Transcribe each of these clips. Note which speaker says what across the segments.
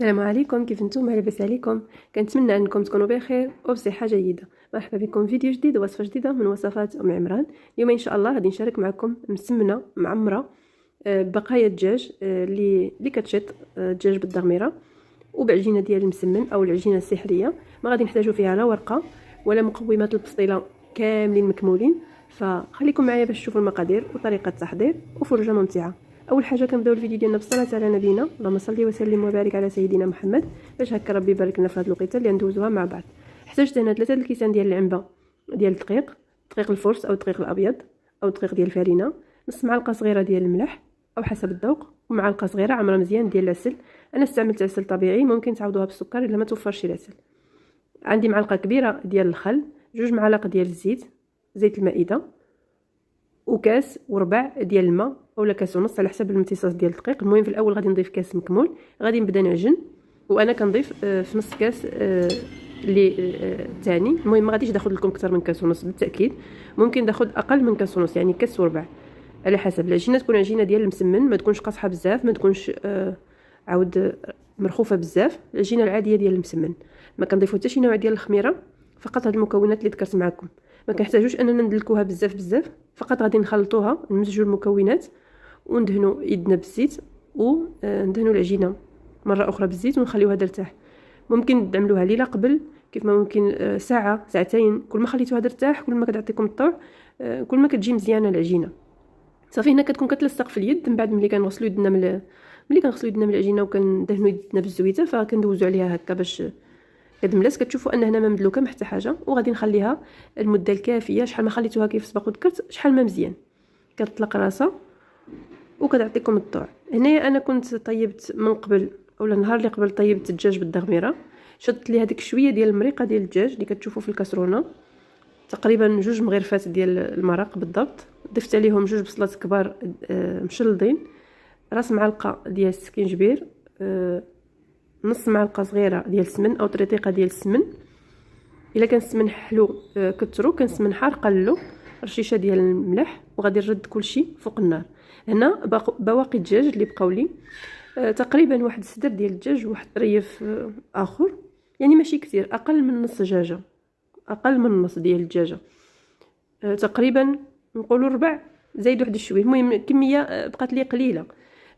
Speaker 1: السلام عليكم، كيف نتوما؟ لاباس عليكم؟ كنتمنى انكم تكونوا بخير وبصحه جيده. مرحبا بكم في فيديو جديد ووصفه جديده من وصفات ام عمران. اليوم ان شاء الله غادي نشارك معكم مسمنه معمره بقايا الدجاج اللي كتشط الدجاج بالضغميره وبعجينه ديال المسمن او العجينه السحريه. ما غادي نحتاجوا فيها لا ورقه ولا مقومات البسطيله كاملين مكمولين، فخليكم معايا باش تشوفوا المقادير وطريقه التحضير وفرجه ممتعه. اول حاجه كنبداو الفيديو ديالنا بالصلاه على نبينا، اللهم صل وسلم وبارك على سيدنا محمد، باش هكا ربي يبارك لنا في هذه الوقيته اللي ندوزوها مع بعض. احتاجت هنا 3 الكيسان ديال العنبه ديال الدقيق الفرص او الدقيق الابيض او الدقيق ديال الفرينه، نص معلقه صغيره ديال الملح او حسب الذوق، ومعلقه صغيره عمره مزيان ديال العسل. انا استعملت عسل طبيعي، ممكن تعوضوها بالسكر الا ما توفرش العسل. عندي معلقه كبيره ديال الخل، 2 معالق ديال الزيت، زيت المائده، وكاس وربع ديال الماء اولا كاس ونص على حسب الامتصاص ديال الدقيق. المهم في الاول غادي نضيف كاس مكمول، غادي نبدا نعجن وانا كنضيف في نص كاس اللي الثاني. المهم ما غاديش ناخذ لكم اكثر من كاس ونص بالتاكيد، ممكن ناخذ اقل من كاس ونص يعني كاس وربع على حسب. العجينه تكون عجينه ديال المسمن، ما تكونش قاصحه بزاف، ما تكونش عاود مرخوفه بزاف. العجينه العاديه ديال المسمن ما كنضيفو حتى شي نوع ديال الخميره، فقط هاد المكونات اللي ذكرت معكم. ما كنحتاجوش اننا ندلكوها بزاف، فقط غادي نخلطوها، نمزجوا المكونات وندهنوا يدنا بالزيت وندهنوا العجينه مره اخرى بالزيت ونخليوها ترتاح. ممكن تعملوها ليله قبل، كيف ما ممكن ساعه ساعتين. كل ما خليتوها ترتاح كل ما كتعطيكم الطوع، كل ما كتجي مزيانه العجينه. صافي هنا كتكون كتلصق في اليد. من بعد ملي كنغسلوا يدنا من العجينه وكندهنوا يدنا بالزويته، فكندوزوا عليها هكا باش كتملس. كتشوفوا ان هنا ما مدلوكه ما حتى حاجه، وغادي نخليها المده الكافيه. شحال ما خليتوها كيف سبق وذكرت شحال ما مزيان كتطلق راسها وكتعطيكم الطوع. هنايا انا كنت طيبت من قبل اولا النهار اللي قبل طيبت الدجاج بالضغميره، شدت لي هذيك شويه ديال المريقه ديال الدجاج اللي كتشوفوا في الكاسرونه، تقريبا 2 مغرفات ديال المرق بالضبط. ضفت عليهم 2 بصلات كبار مشلضين، راس معلقه ديال السكينجبير، نص معلقه صغيره ديال السمن او طريقه ديال السمن. الا كان السمن حلو كثروا، كان السمن حار قللوا، رشيشه ديال الملح، وغادي نرد كلشي فوق النار. هنا بواقي الدجاج اللي بقاو لي تقريبا واحد الصدر ديال الدجاج وواحد ريف اخر، يعني ماشي كثير، اقل من نص دجاجه، اقل من نص ديال الدجاجه تقريبا، نقولوا ربع زايد واحد شويه. المهم كميه بقات لي قليله.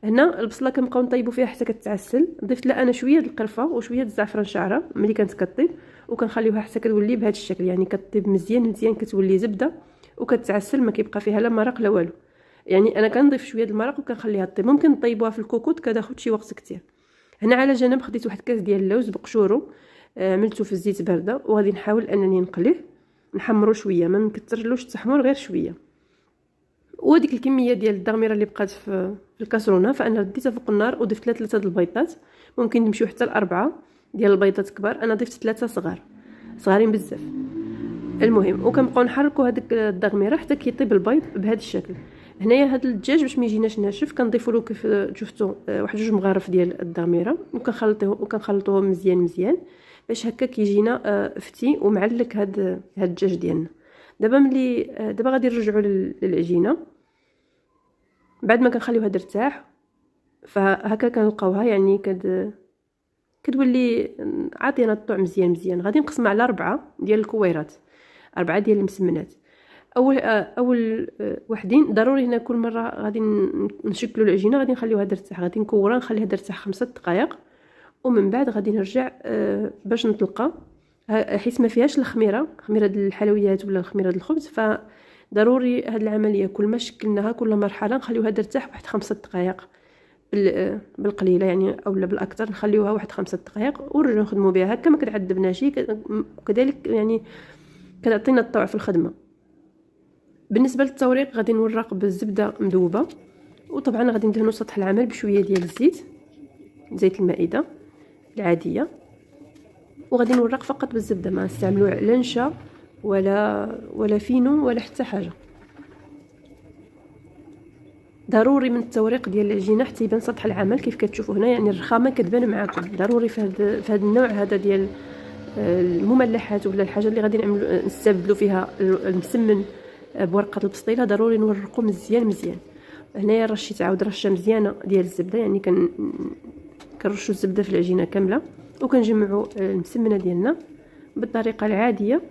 Speaker 1: هنا البصله كنبقاو نطيبوا فيها حتى كتعسل. ضفت لها انا شويه د القرفه وشويه د الزعفران شعره ملي كانت كطيب، وكنخليوها حتى كتولي بهذا الشكل، يعني كطيب مزيان كتولي زبده وكتعسل، ما كيبقى فيها لا مرق لا والو. يعني انا كنضيف شويه د المرق وكنخليها طيب. ممكن نطيبوها في الكوكوط كتاخذ شي وقت كثير. هنا على جنب خديت واحد كاس ديال اللوز بقشورو، عملته في الزيت بارده، وغادي نحاول انني نقليه نحمرو شويه، ما نكثرلوش التحمر غير شويه. وديك الكميه ديال الضغميره اللي بقات في الكاسرونه فانا رديتها فوق النار وضفت لها 3 البيضات، ممكن نمشيو حتى ل4 ديال البيضات كبار، انا ضفت 3 صغارين بزاف. المهم وكنبقاو نحركوا هذيك الضغميره حتى كيطيب البيض بهذا الشكل. هنايا هذا الدجاج باش ما يجيناش ناشف كنضيفوا له كيف شفتوا واحد 2 مغارف ديال الضغميره، وكنخلطوهم مزيان باش هكا كيجينا فتي ومعلك هذا الدجاج ديالنا. دابا غادي نرجعوا للعجينه بعد ما كنخليوها ترتاح، فهكا كنلقاوها يعني كتولي عاطينا الطعم مزيان. غادي نقسمها على 4 ديال الكويرات، 4 ديال المسمنات. اول وحدين ضروري هنا كل مره غادي نشكلوا العجينه غادي نخليوها ترتاح، غادي نكورها نخليها ترتاح 5 دقائق، ومن بعد غادي نرجع باش نطلقها، حيت ما فيهاش خميره ديال الحلويات ولا خميره ديال الخبز. فضروري هاد العمليه كل ما شكلناها كل مرحله نخليوها ترتاح واحد 5 دقائق بالقليله يعني اولا بالاكثر، نخليوها واحد 5 دقائق ونرجعوا نخدموا بها هكا ما كتعذبناش، كذلك يعني كتعطينا الطوع في الخدمه. بالنسبه للتوريق غادي نورق بالزبده مذوبه، وطبعا غادي ندهنوا سطح العمل بشويه ديال زيت المائده العاديه، وغادي نورق فقط بالزبده، ما نستعملوا لا نشا ولا فينو ولا حتى حاجه. ضروري من التوريق ديال العجينه حتى يبان سطح العمل كيف كتشوفوا هنا، يعني الرخامه كتبان معكم. ضروري في هذا النوع هذا ديال المملحات ولا الحاجه اللي غادي نستبدلوا فيها المسمن بورقه البسطيله، ضروري نورقوا مزيان. هنايا رشيت عاود رشه مزيانه ديال الزبده، يعني كنرشوا الزبده في العجينه كامله وكنجمعوا المسمنه ديالنا بالطريقه العاديه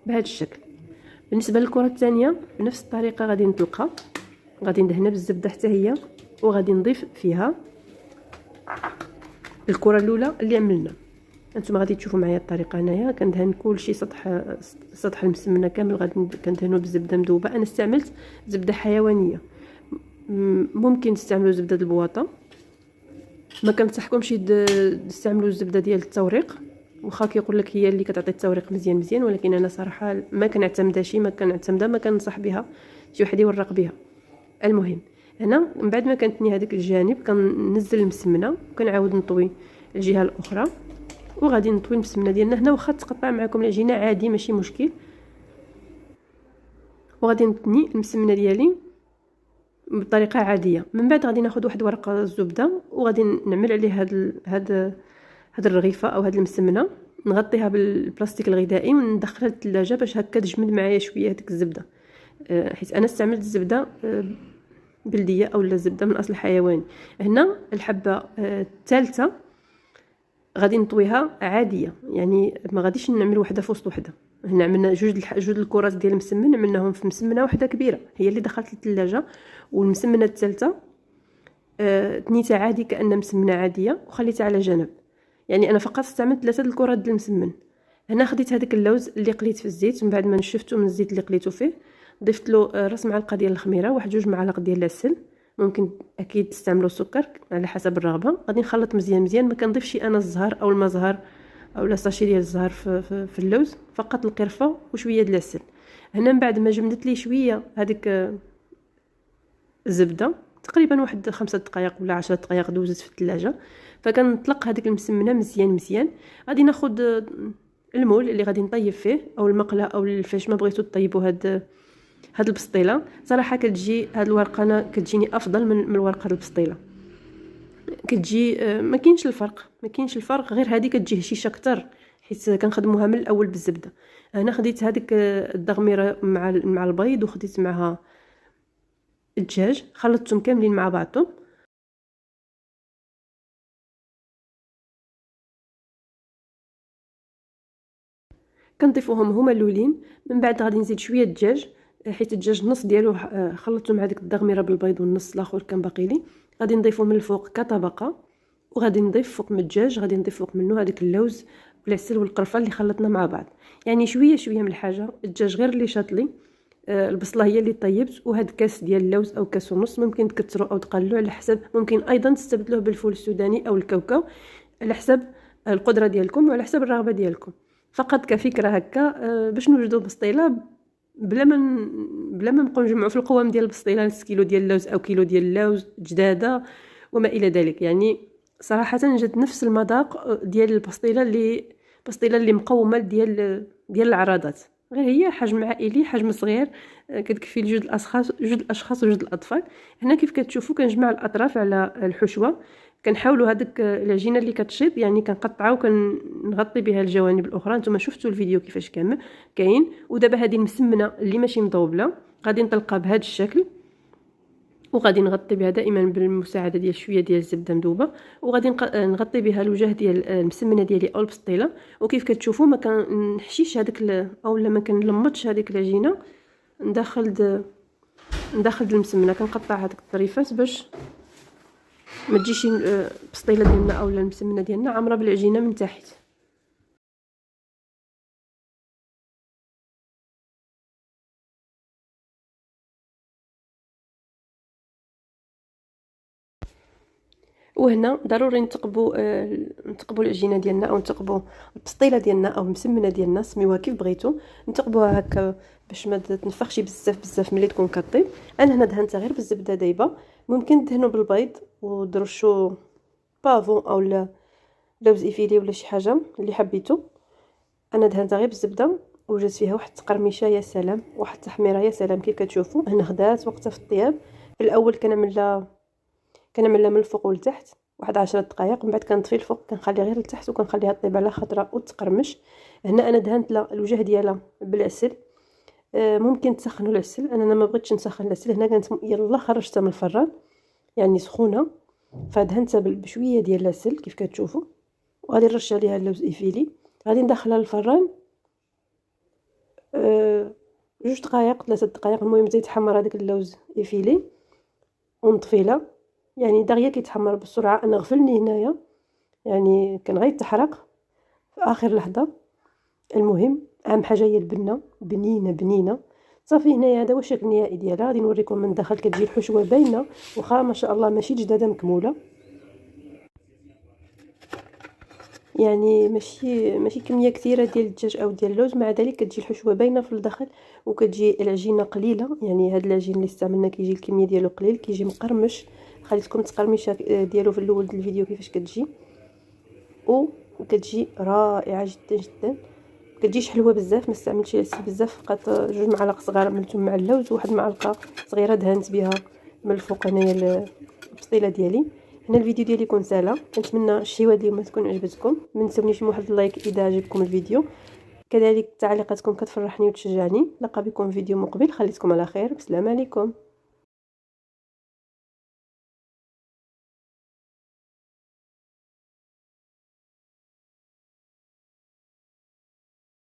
Speaker 1: بهذا الشكل. بالنسبه للكره الثانيه بنفس الطريقه غادي نطلقها، غادي ندهنها بالزبده حتى هي، وغادي نضيف فيها الكره الاولى اللي عملنا. انتم غادي تشوفوا معايا الطريقه. هنايا كندهن كلشي سطح المسمنه كامل، غادي كندهنوا بالزبده مذوبه. انا استعملت زبده حيوانيه، ممكن تستعملوا زبده البواطه. ما كنصحكمش تستعملوا الزبده ديال التوريق، واخا كيقول لك هي اللي كتعطي التوريق مزيان، ولكن انا صراحه ما كنعتمدهاش، ما كنصح بها شي واحد يورق بها. المهم هنا من بعد ما كنتني هذاك الجانب كننزل المسمنه وكنعاود نطوي الجهه الاخرى، وغادي نطوي المسمنه ديالنا هنا. واخا تقطع معكم العجينه عادي ماشي مشكل. وغادي نتني المسمنه ديالي بطريقه عاديه. من بعد غادي ناخذ واحد ورقه الزبده وغادي نعمل عليه هاد الرغيفه او هاد المسمنه، نغطيها بالبلاستيك الغذائي وندخلها للثلاجه باش هكا تجمد معايا شويه هذيك الزبده، حيت انا استعملت الزبده بلديه او الزبده من اصل حيواني. هنا الحبه الثالثه غادي نطويها عاديه، يعني ما غاديش نعمل وحده في وسط وحده. هنا عملنا جوج الكرات ديال المسمن، عملناهم في مسمنه واحده كبيره هي اللي دخلت للثلاجه، والمسمنه الثالثه تنيتها عادي كأنها مسمنه عاديه وخليتها على جنب. يعني انا فقط استعملت 3 الكرات ديال المسمن. هنا خديت هذاك اللوز اللي قليت في الزيت، من بعد ما نشفته من الزيت اللي قليته فيه ضفت له راس معلقه ديال الخميره، واحد 2 معالق ديال العسل، ممكن اكيد تستعملوا السكر على حسب الرغبه. غادي نخلط مزيان، ما كنضيفش انا الزهر او المزهر او لا ساشي ديال الزهر في اللوز، فقط القرفه وشويه ديال العسل. هنا من بعد ما جمدت لي شويه هذيك الزبده، تقريبا واحد 5 دقائق ولا 10 دقائق دوزت في الثلاجه، فكنطلق هذيك المسمنه مزيان. غادي ناخذ المول اللي غادي نطيب فيه او المقله او الفاش ما بغيتو طيبوا هاد البسطيله. صراحه كتجي هاد الورقه كتجيني افضل من ورقه البسطيله، كتجي ما كاينش الفرق، غير هذه كتجي هشيشه اكثر حيت كنخدموها من الاول بالزبده. انا خديت هذيك الدغميره مع البيض وخديت معها الدجاج، خلطتهم كاملين مع بعضهم. كنضيفوهم هما الاولين، من بعد غادي نزيد شويه الدجاج حيت الدجاج النص ديالو خلطته مع ديك الدغميره بالبيض والنص الاخر كان باقي لي. غادي نضيفو من الفوق كطبقه، وغادي نضيف فوق من الدجاج غادي نضيف فوق منه هذاك اللوز والعسل والقرفه اللي خلطنا مع بعض. يعني شويه من الحاجه. الدجاج غير اللي شاط لي، البصله هي اللي طيبت، وهاد كاس ديال اللوز او كاس ونص ممكن تكثروا او تقللوا على حسب. ممكن ايضا تستبدلوه بالفول السوداني او الكاوكاو على حسب القدره ديالكم وعلى حسب الرغبه ديالكم. فقط كفكره هكا باش نوجدوا بسطيله بلا ما نبقاو نجمعوا في القوام ديال البسطيله نص كيلو ديال اللوز او كيلو ديال اللوز جداده وما الى ذلك. يعني صراحه جات نفس المذاق ديال البسطيله اللي مقومه ديال العراضات، غير هي حجم عائلي، حجم صغير، كتكفي لجوج الاشخاص وجوج الاطفال. هنا كيف كتشوفوا كنجمع الاطراف على الحشوه، كنحاولوا هذيك العجينه اللي كتشيط يعني كنقطعها وكنغطي بها الجوانب الاخرى. نتوما شفتوا الفيديو كيفاش كاين. ودابا هذه المسمنه اللي ماشي مضوبله غادي نطلقها بهذا الشكل، وغادي نغطي بها دائما بالمساعده ديال شويه ديال الزبده مذوبه، وغادي نغطي بها الوجه ديال المسمنه ديالي او البسطيله. وكيف كتشوفوا ما كنحشيش هذيك اولا ما كنلمطش هذيك العجينه نداخل المسمنه. كنقطع هذيك الطريفات باش ما تجيش البسطيله ديالنا اولا المسمنه ديالنا عامره بالعجينه من تحت. وهنا ضروري نتقبوا العجينه ديالنا او نتقبوا البسطيله ديالنا او المسمنه ديالنا، سميوها كيف بغيتو، نتقبوها هكا باش ما تنفخش بزاف ملي تكون كطيب. انا هنا دهنتها غير بالزبده دايبه، ممكن تدهنوا بالبيض ودرشوا بافون او لوز ايفيلي ولا شي حاجه اللي حبيتو. انا دهنتها غير بالزبده وجات فيها واحد التقرميشه يا سلام، واحد التحميره يا سلام. كيف كتشوفوا هنا خدات وقتها في الطياب. في الاول كنعملها من الفوق ولتحت واحد 10 دقائق، من بعد كنطفي الفوق كنخلي غير لتحت وكنخليها طيب على خطره وتقرمش. هنا انا دهنت الوجه ديالها بالعسل، ممكن تسخنوا العسل، انا ما بغيتش نسخن العسل. هنا كانت يلا خرجتها من الفران يعني سخونه، فدهنتها بشويه ديال العسل كيف كتشوفوا، وغادي نرش عليها اللوز ايفيلي. غادي ندخلها للفران 2 دقائق 3 دقائق، المهم حتى يتحمر هذاك اللوز ايفيلي ونطفيله. يعني دغيا كيتحمر بسرعه، انا غفلني هنايا يعني كان غيتحرق في اخر لحظه. المهم اهم حاجه هي البنه، بنينه بنينه. صافي هنايا هذا هو الشكل النهائي ديالها. غادي نوريكم من الداخل كتجي الحشوه باينه، واخا ما شاء الله ماشي جداده مكموله، يعني ماشي كميه كثيره ديال الدجاج او ديال اللوز، مع ذلك كتجي الحشوه باينه في الداخل، وكتجي العجينه قليله. يعني هذا العجين اللي استعملنا كيجي الكميه ديالو قليل، كيجي مقرمش. خليتكم تقرميشه ديالو في الاول ديال الفيديو كيفاش كتجي، وكتجي رائعه جدا جدا. كتجيش حلوه بزاف، ما استعملتش العسل بزاف، فقط 2 معالق صغار عملتهم مع اللوز، وواحد المعلقه صغيره دهنت بها من الفوق انايا البسطيله ديالي. هنا الفيديو ديالي يكون سالا. كنتمنى الشهيوه اليوم تكون عجبتكم. ما تنسونيش من واحد اللايك اذا عجبكم الفيديو، كذلك تعليقاتكم كتفرحني وتشجعني. نلقى بكم فيديو مقبل، خليكم على خير، بسلام عليكم.